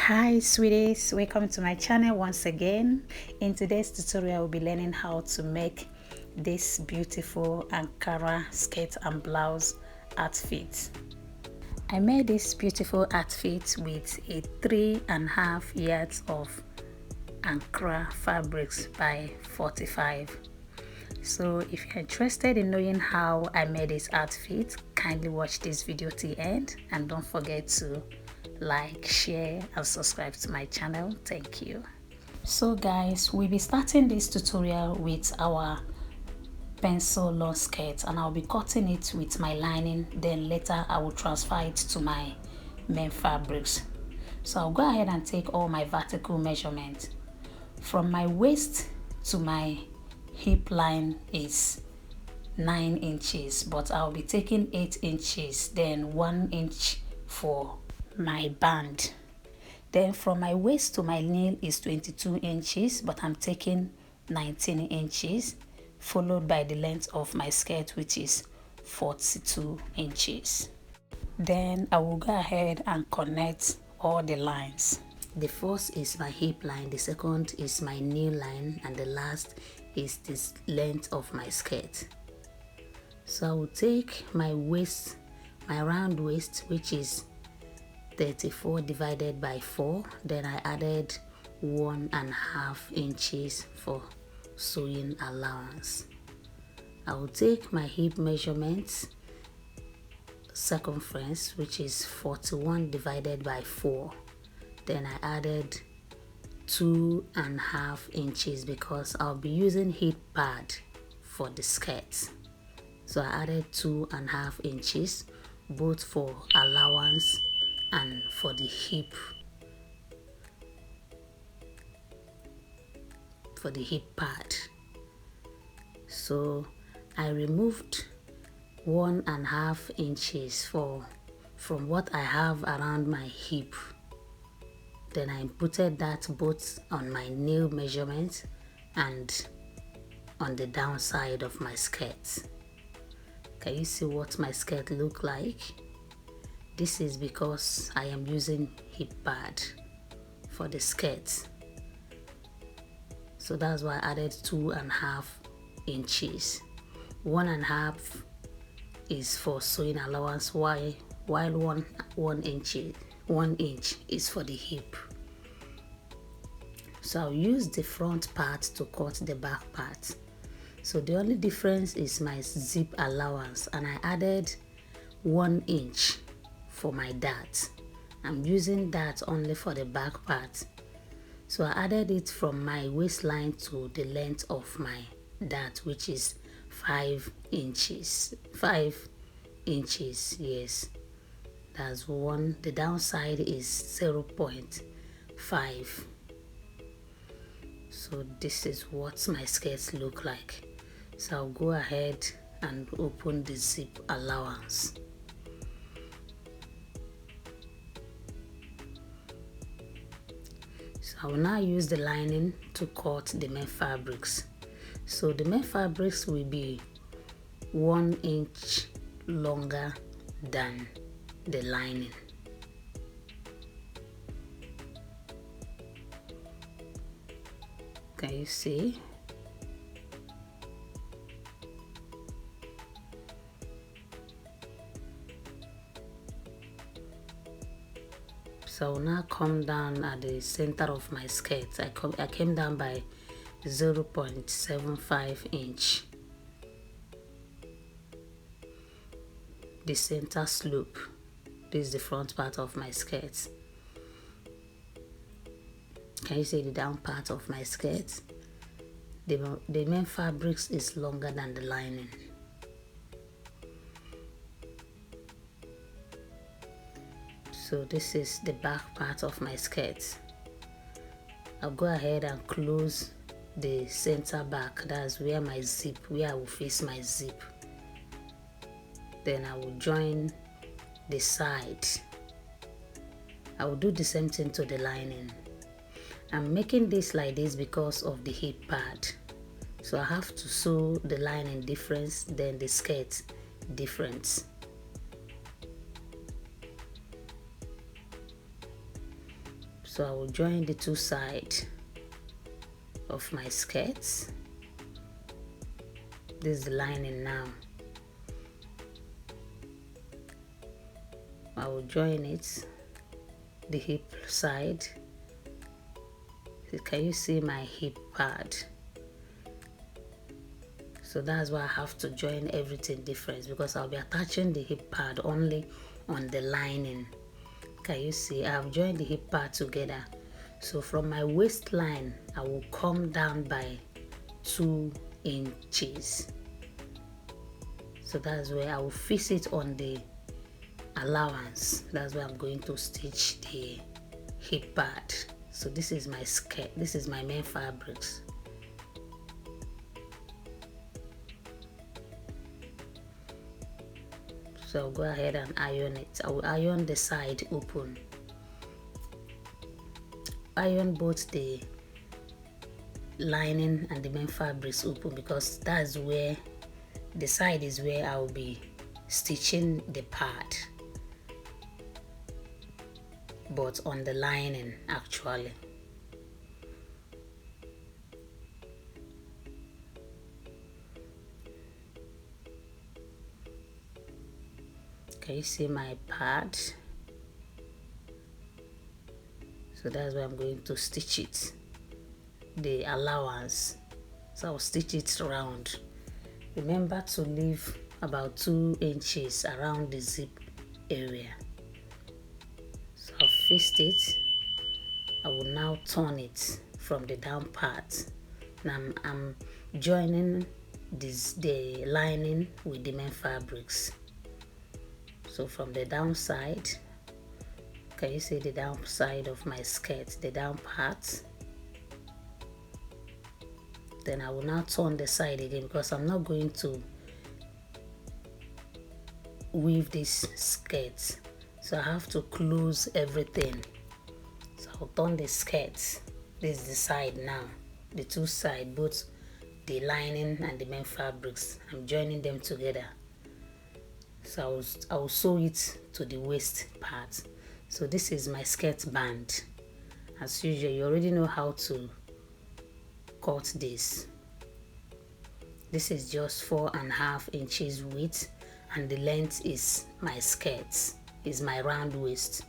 Hi sweeties, welcome to my channel once again. In today's tutorial we'll be learning how to make this beautiful Ankara skirt and blouse outfit. I made this beautiful outfit with a 3.5 yards of Ankara fabrics by 45. So if you're interested in knowing how I made this outfit, kindly watch this video till the end and don't forget to like, share and subscribe to my channel. Thank you. So guys, we'll be starting this tutorial with our pencil long skirt, and I'll be cutting it with my lining, then later I will transfer it to my main fabrics. So I'll go ahead and take all my vertical measurements. From my waist to my hip line is 9 inches, but I'll be taking 8 inches, then 1 inch for my band. Then from my waist to my nail is 22 inches, but I'm taking 19 inches, followed by the length of my skirt, which is 42 inches. Then I will go ahead and connect all the lines. The first is my hip line, the second is my nail line, and the last is this length of my skirt. So I will take my waist, my round waist, which is 34 divided by 4, then I added 1.5 inches for sewing allowance. I will take my hip measurements, circumference, which is 41 divided by 4, then I added 2.5 inches because I'll be using hip pad for the skirt. So I added 2.5 inches both for allowance and for the hip pad. So I removed 1.5 inches from what I have around my hip. Then I inputted that both on my nail measurement and on the downside of my skirt. Can you see what my skirt look like? This is because I am using hip pad for the skirt. So that's why I added 2.5 inches. 1.5 is for sewing allowance, while 1 inch is for the hip. So I'll use the front part to cut the back part. So the only difference is my zip allowance, and I added 1 inch for my dart. I'm using that only for the back part. So I added it from my waistline to the length of my dart, which is 5 inches. 5 inches, yes. That's one. The downside is 0.5. So this is what my skirts look like. So I'll go ahead and open the zip allowance. So I will now use the lining to cut the main fabrics. So the main fabrics will be 1 inch longer than the lining. Can you see? So I'll now come down at the center of my skirt. I came down by 0.75 inch. The center slope. This is the front part of my skirt. Can you see the down part of my skirt? The main fabrics is longer than the lining. So this is the back part of my skirt. I'll go ahead and close the center back. That's where my zip, where I will face my zip. Then I will join the side. I will do the same thing to the lining. I'm making this like this because of the hip pad. So I have to sew the lining different, then the skirt different. So I will join the two sides of my skirts. This is the lining now. I will join it, the hip side. Can you see my hip pad? So that's why I have to join everything different, because I'll be attaching the hip pad only on the lining. Can you see? I have joined the hip pad together. So from my waistline, I will come down by 2 inches. So that's where I will fix it on the allowance. That's where I'm going to stitch the hip pad. So this is my skirt. This is my main fabrics. So I'll go ahead and iron it. I will iron the side open. Iron both the lining and the main fabrics open, because that's where the side is where I'll be stitching the pad, but on the lining actually. Can you see my pad? So that's where I'm going to stitch it, the allowance. So I'll stitch it round. Remember to leave about 2 inches around the zip area. So I've fixed it. I will now turn it from the down part. Now I'm joining the lining with the main fabrics. So from the down side, can you see the down side of my skirt, the down part? Then I will now turn the side again, because I'm not going to weave this skirt, so I have to close everything. So I'll turn the skirt. This is the side now, the two sides, both the lining and the main fabrics. I'm joining them together. So I will sew it to the waist part. So this is my skirt band. As usual, you already know how to cut this. This is just 4.5 inches width, and the length is my skirt, is my round waist.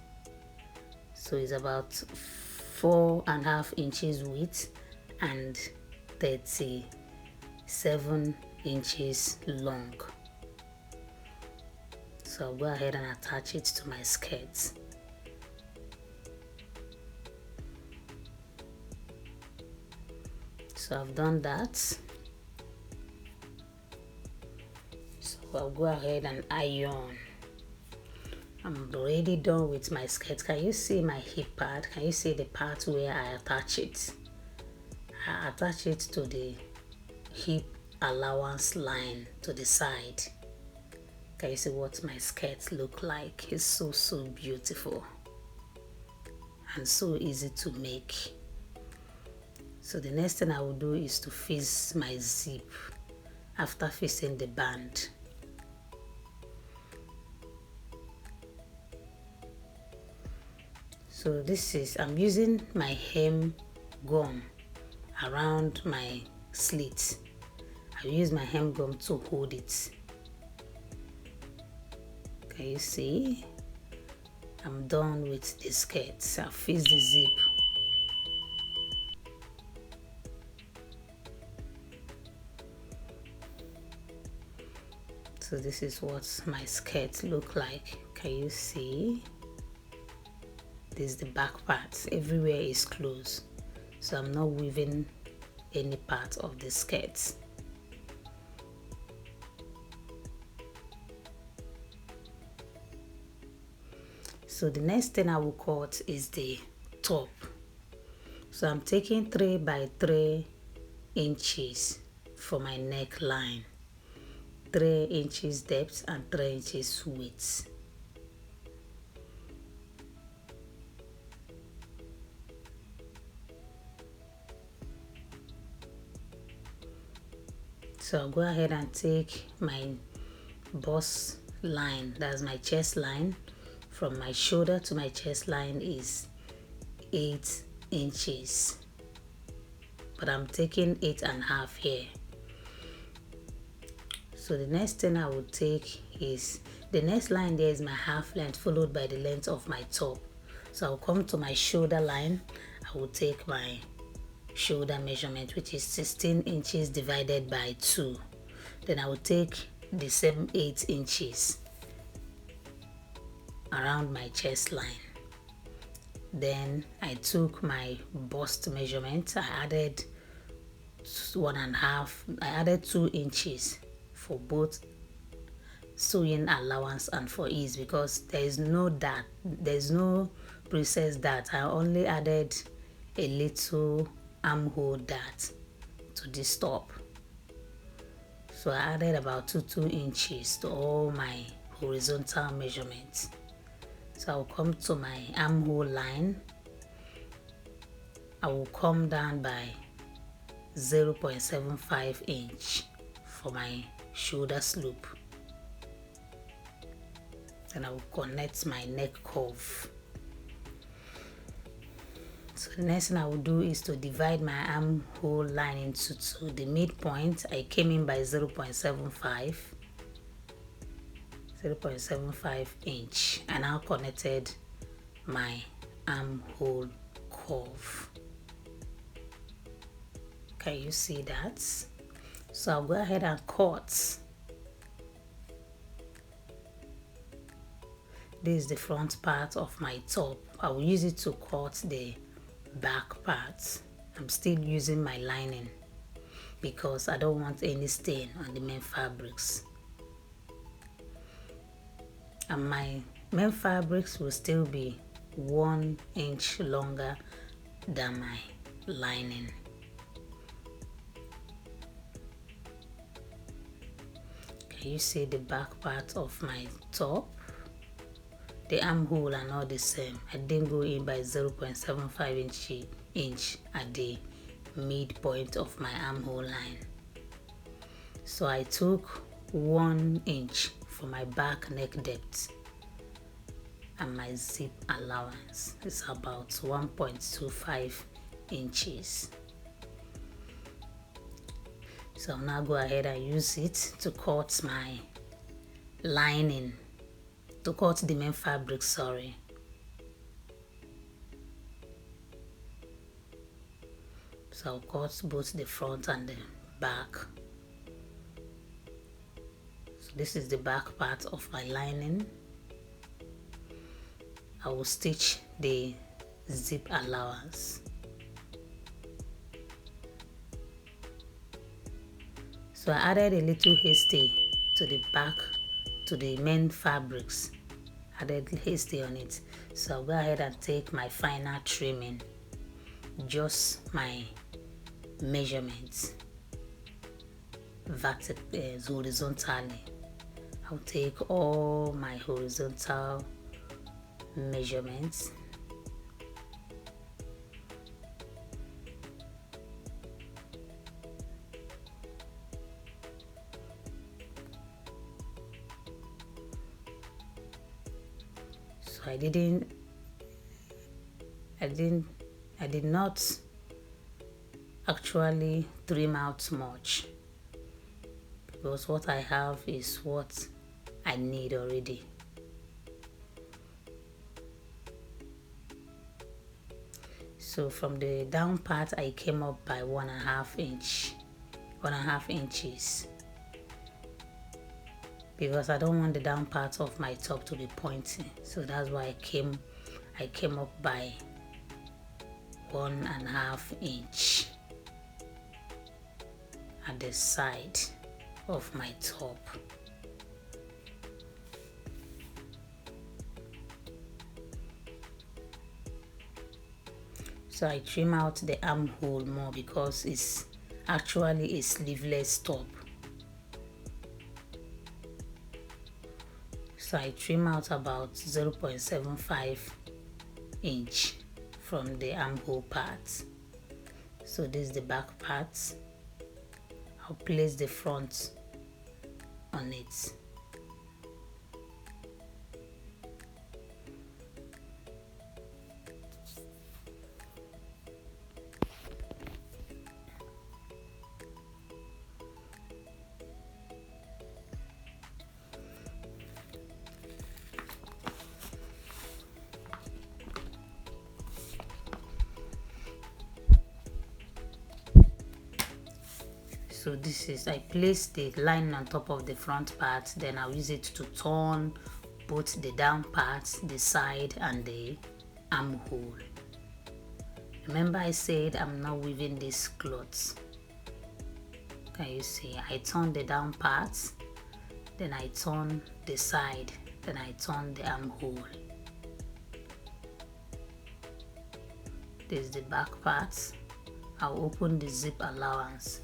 So it's about 4.5 inches width and 37 inches long. So I'll go ahead and attach it to my skirt. So I've done that. So I'll go ahead and iron. I'm already done with my skirt. Can you see my hip pad? Can you see the part where I attach it? I attach it to the hip allowance line to the side. Can you see what my skirt look like? It's so beautiful and so easy to make. So the next thing I will do is to fix my zip after fixing the band. So this is, I'm using my hem gum around my slit. I use my hem gum to hold it. Can you see? I'm done with the skirt. I've fixed the zip. So this is what my skirt look like. Can you see? This is the back part. Everywhere is closed, so I'm not weaving any part of the skirt. So the next thing I will cut is the top. So I'm taking 3 by 3 inches for my neckline, 3 inches depth and 3 inches width. So I'll go ahead and take my bust line, that's my chest line. From my shoulder to my chest line is 8 inches, but I'm taking 8.5 here. So the next thing I will take is, the next line there is my half length followed by the length of my top. So I'll come to my shoulder line. I will take my shoulder measurement, which is 16 inches divided by 2. Then I will take the same 8 inches around my chest line. Then I took my bust measurement. I added 2 inches for both sewing allowance and for ease, because there's no process dart. I only added a little armhole dart to this top. So I added about 2 inches to all my horizontal measurements. So I'll come to my armhole line. I will come down by 0.75 inch for my shoulder slope. Then I will connect my neck curve. So the next thing I will do is to divide my armhole line into 2. The midpoint, I came in by 0.75 inch, and now connected my armhole curve. Can you see that? So I'll go ahead and cut. This is the front part of my top. I will use it to cut the back part. I'm still using my lining because I don't want any stain on the main fabrics. And my main fabrics will still be 1 inch longer than my lining. Can you see the back part of my top? The armhole are not the same. I didn't go in by 0.75 inch at the midpoint of my armhole line. So I took 1 inch for my back neck depth, and my zip allowance is about 1.25 inches. So I'll now go ahead and use it to cut my lining, to cut the main fabric, sorry. So I'll cut both the front and the back. So this is the back part of my lining. I will stitch the zip allowance. So I added a little hasty to the back, to the main fabrics. Added hasty on it. So I'll go ahead and take my final trimming, just my measurements horizontally. I'll take all my horizontal measurements. So I did not actually trim out much, because what I have is what I need already. So from the down part, I came up by 1.5 inches, because I don't want the down part of my top to be pointy. So that's why I came up by 1.5 inch at the side of my top. So I trim out the armhole more because it's actually a sleeveless top. So I trim out about 0.75 inch from the armhole part. So this is the back part. I'll place the front on it. So this is, I place the line on top of the front part, then I'll use it to turn both the down part, the side, and the armhole. Remember I said I'm not weaving these cloths. Can you see? I turn the down parts, then I turn the side, then I turn the armhole. This is the back part. I'll open the zip allowance.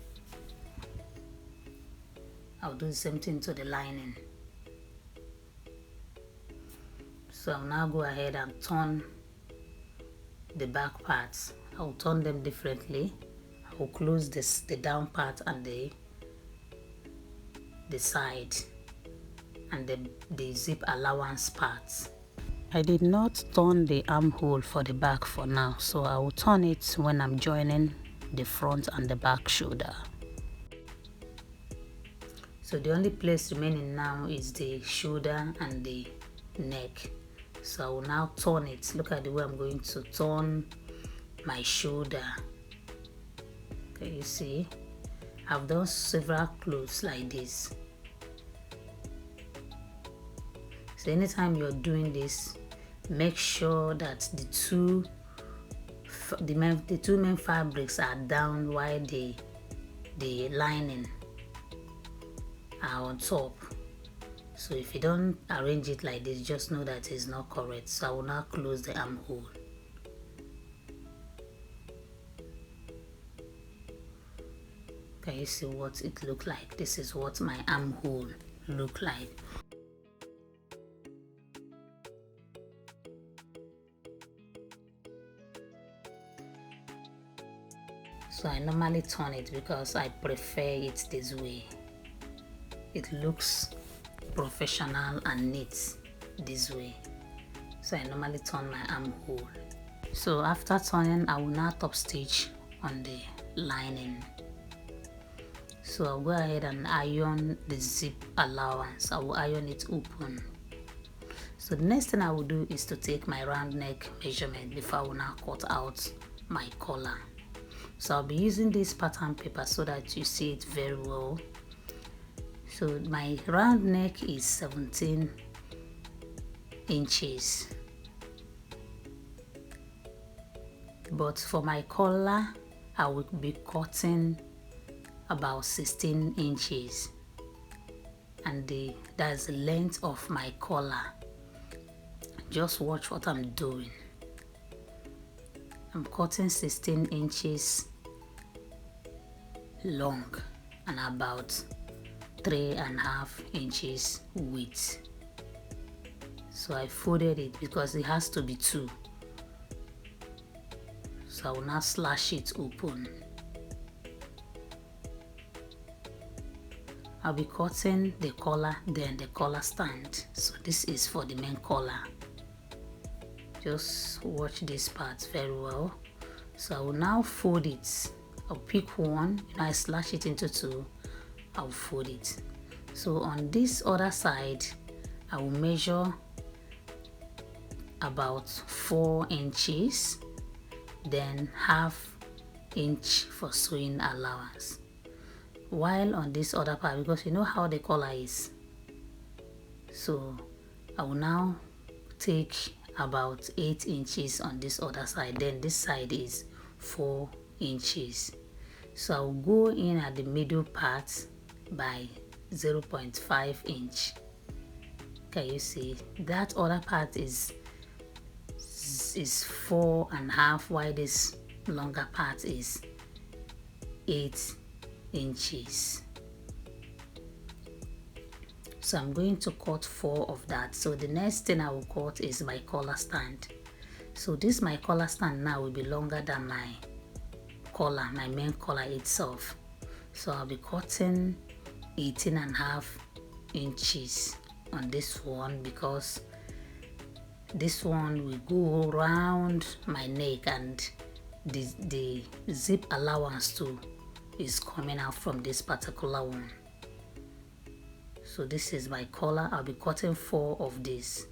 I'll do the same thing to the lining. So I'll now go ahead and turn the back parts. I'll turn them differently. I'll close the down part and the side and the zip allowance parts. I did not turn the armhole for the back for now, so I will turn it when I'm joining the front and the back shoulder. So the only place remaining now is the shoulder and the neck. So I will now turn it. Look at the way I'm going to turn my shoulder. Can you see? I've done several clothes like this. So anytime you're doing this, make sure that the two main fabrics are down while the lining are on top. So if you don't arrange it like this, just know that it's not correct. So I will now close the armhole. Can you see what it look like? This is what my armhole look like. So I normally turn it because I prefer it this way. It looks professional and neat this way. So I normally turn my armhole. So after turning, I will now top stitch on the lining. So I'll go ahead and iron the zip allowance. I will iron it open. So the next thing I will do is to take my round neck measurement before I will now cut out my collar. So I'll be using this pattern paper so that you see it very well. So my round neck is 17 inches. But for my collar, I will be cutting about 16 inches. And that's the length of my collar. Just watch what I'm doing. I'm cutting 16 inches long and about 3.5 inches width. So I folded it because it has to be 2. So I will now slash it open. I'll be cutting the collar, then the collar stand. So this is for the main collar. Just watch this part very well. So I will now fold it. I'll pick one, I slash it into 2. I'll fold it. So on this other side, I will measure about 4 inches, then half inch for sewing allowance. While on this other part, because you know how the collar is, so I will now take about 8 inches on this other side, then this side is 4 inches. So I'll go in at the middle part by 0.5 inch. Can you see? That other part is 4.5, while this longer part is 8 inches. So I'm going to cut 4 of that. So the next thing I will cut is my collar stand. So this my collar stand now will be longer than my collar, my main collar itself. So I'll be cutting 18.5 inches on this one, because this one will go around my neck and the zip allowance too is coming out from this particular one. So this is my collar. I'll be cutting 4 of this,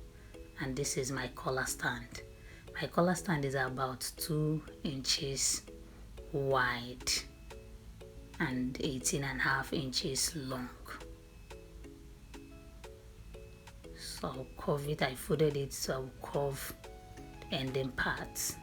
and this is my collar stand. My collar stand is about 2 inches wide. and 18.5 inches long. So I'll curve it. I folded it, so I'll curve the ending parts.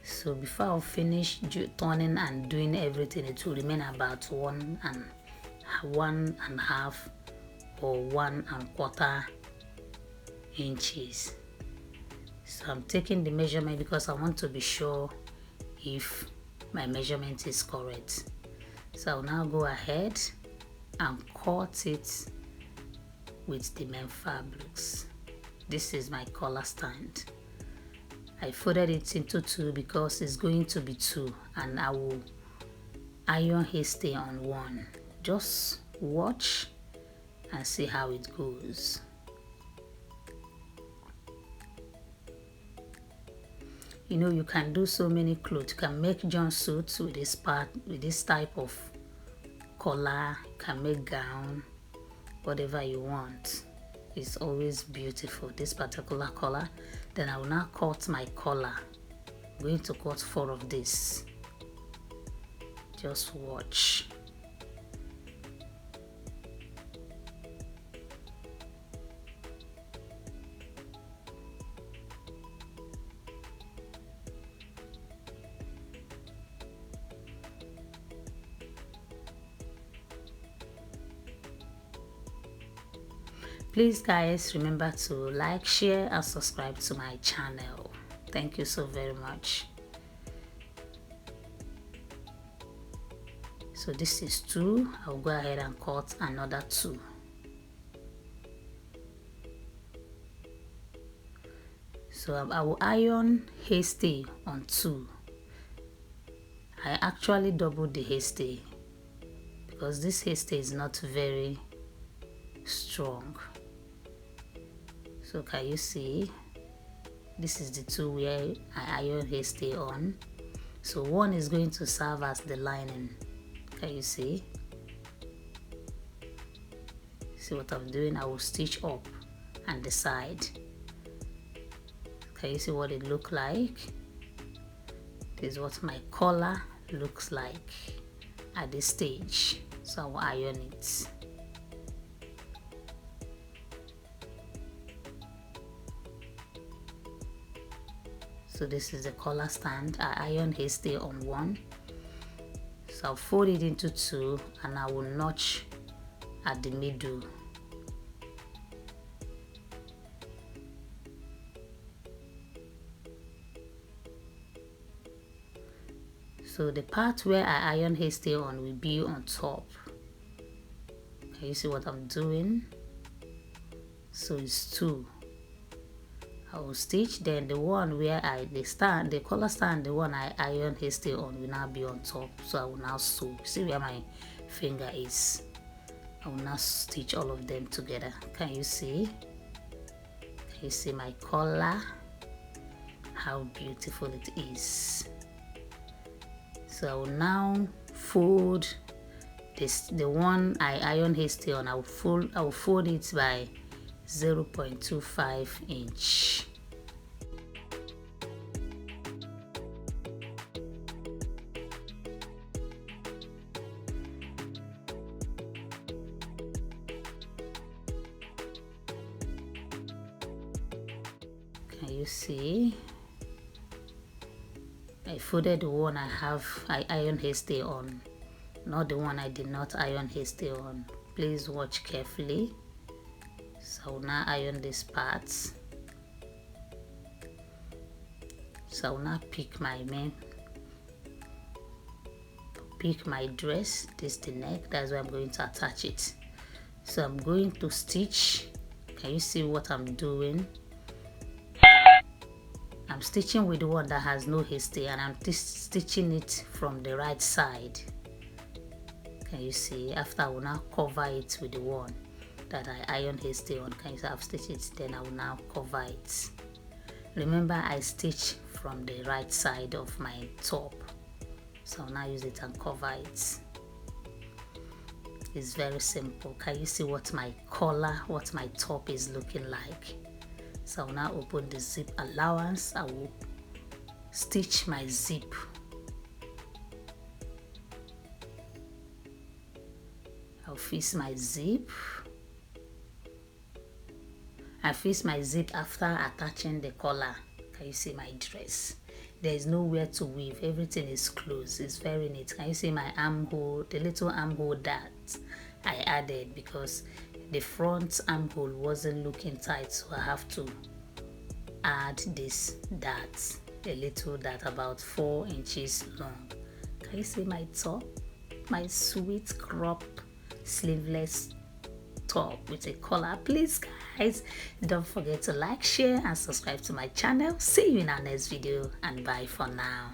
So before I'll finish turning and doing everything, it will remain about 1.5 or 1.25 inches. So I'm taking the measurement because I want to be sure if my measurement is correct. So I'll now go ahead and cut it with the main fabrics. This is my collar stand. I folded it into two because it's going to be two, and I will iron hasty on one. Just watch and see how it goes. You know, you can do so many clothes. You can make jumpsuits with this part, with this type of collar. You can make gown, whatever you want. It's always beautiful, this particular color. Then I will now cut my collar. I'm going to cut 4 of this. Just watch. Please guys, remember to like, share and subscribe to my channel. Thank you so very much. So this is 2. I'll go ahead and cut another 2. So I will iron hasty on 2. I actually doubled the hasty because this hasty is not very strong. So can you see, this is the 2 where I iron hasty on. So 1 is going to serve as the lining. Can you see? See what I'm doing? I will stitch up and the side. Can you see what it look like? This is what my collar looks like at this stage. So I will iron it. So this is the collar stand. I iron hasty on 1. So I'll fold it into 2 and I will notch at the middle. So the part where I iron hasty on will be on top. Can you see what I'm doing? So it's 2. I will stitch, then the one where the collar stand, the one I iron hasty on will now be on top. So I will now sew. See where my finger is? I will now stitch all of them together. Can you see? Can you see my collar? How beautiful it is. So I will now fold this, the one I iron hasty on. I will fold it by 0.25 inch. Can you see? I folded the one I iron hasty on, not the one I did not iron hasty on. Please watch carefully. So I will now iron these parts. So I will now pick my dress. This is the neck. That's where I'm going to attach it. So I'm going to stitch. Can you see what I'm doing? I'm stitching with the one that has no hasty, and I'm stitching it from the right side. Can you see? After I will now cover it with the one that I iron hasty on. Can you see I've stitched it? Then I will now cover it. Remember, I stitch from the right side of my top. So I'll now use it and cover it. It's very simple. Can you see what my collar, what my top is looking like? So I'll now open the zip allowance. I will stitch my zip. I'll fix my zip. I fix my zip after attaching the collar. Can you see my dress? There is nowhere to weave. Everything is closed. It's very neat. Can you see my armhole? The little armhole that I added because the front armhole wasn't looking tight, so I have to add this dart, a little dart about 4 inches long. Can you see my top? My sweet crop sleeveless top with a collar. Please guys, don't forget to like, share and subscribe to my channel. See you in our next video, and bye for now.